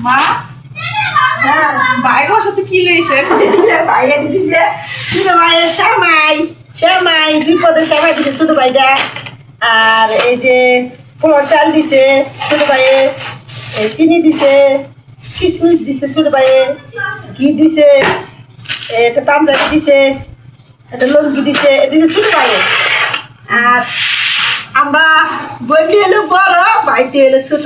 মা ভাইগোর সাথে কি লইছে? ভাইয়া দিছে ছোট ভাইয়ের শ্যামাই শ্যামাই বিপদের শ্যামাই দিছে ছোট ভাইটা। আর এই যে পোলার চাল দিছে ছোট ভাইয়ে, চিনি দিছে, কিশমিশ দিছে ছোট ভাইয়ে, ঘি দিছে, একটা পাঞ্জাবি দিছে, একটা লঙ্গি দিছে, দিছে ছোট ভাইয়ে। আর আমরা বইটি হলো বড়, ভাইটি হলো ছোট।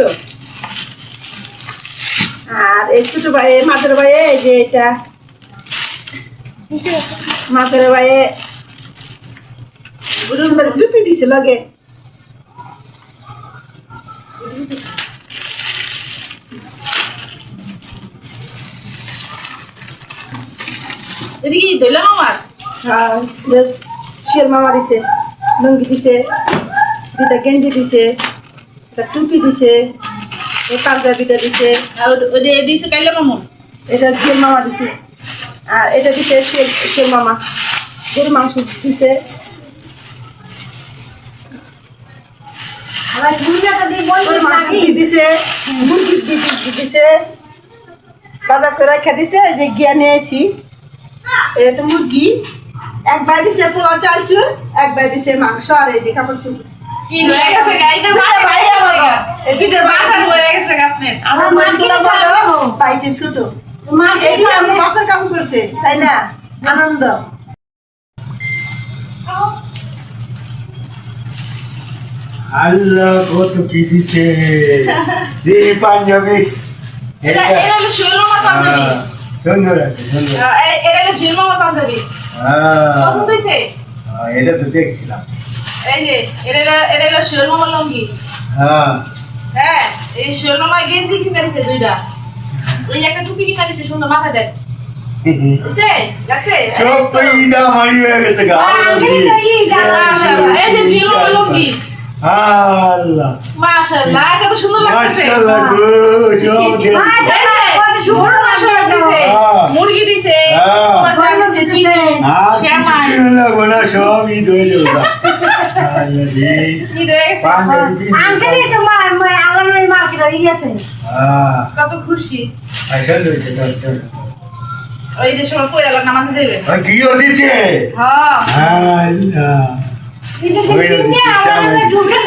আর এই ছোট ভাইয়ে মাছের ভাইয়ে এই যে এটা মাছের ভাইয়ে সুন্দর টুপি দিছে লগে। এটা কি ধইলাম আমার? শিয়ার মামা দিছে, লুঙ্গি দিছে, দুটা গেঞ্জি দিছে, একটা টুপি দিছে, এই পাঞ্জাবিটা দিছে। আর ওটা দিছে কাইলা মামু। এটা শিয়ার মামা দিছে। আর এটা দিছে শিয়ার মামা, গরুর মাংস দিছে। দিছে মুরগি দিছে, বাজার করে রেখে দিছে। যে গিয়া নিয়ে আসি এটা মুরগি, একবার দিছে পোলাও চাল চুল, একবার দিছে মাংস, আর এই যে কাপড় চুল। কি লয়ে গেছে গাইতে ভাই ভাই আমার এদিকে বাজার হয়ে গেছে আপনি। আমার মার্কেটে বড় বাইটে ছোট, এটি আমার বাপের কাম করছে তাই না, আনন্দ। আল্লাহ কত কি দিচ্ছে রে পাঞ্জাবি। এটা হলো শিলমামার পাঞ্জাবি। সুন্দর আছে সুন্দর। এটা হলো শিলমামার পাঞ্জাবি। পছন্দ হইছে? এটা তো দেখছিলাম। এই যে এটা হলো শিলমামার লুঙ্গি। হ্যাঁ হ্যাঁ, এই শিলমামার গেঞ্জি কিনে দিছে দুইটা। ওই একটা টুপি কিনে দিছে সুন্দর মাথায় দেখ। বুঝছে? লাগছে? সব তো ইদা মারি হয়ে গেছে গা। মাশাআল্লাহ, এই যে শিলমামার লুঙ্গি। আল্লাহ মাশাআল্লাহ, কত সুন্দর লাগতেছে। মাশাআল্লাহ গো, সব দেখছি। মুরগি দিছে, তোমার চাল দিছে, চিনি, শ্যামাই। লাগবো না, সব ঈদ হয়ে যাবে গা। আল্লাহ রে, ঈদ হয়ে গেছে। পাঞ্জাবি কিনতে হবে। কত খুশি। আসল হয়েছে, চল। ওই যে সময় পয়লা নামাজে যাবে। কিও দিচ্ছে হ্যাঁ, আল্লাহ ঢুকে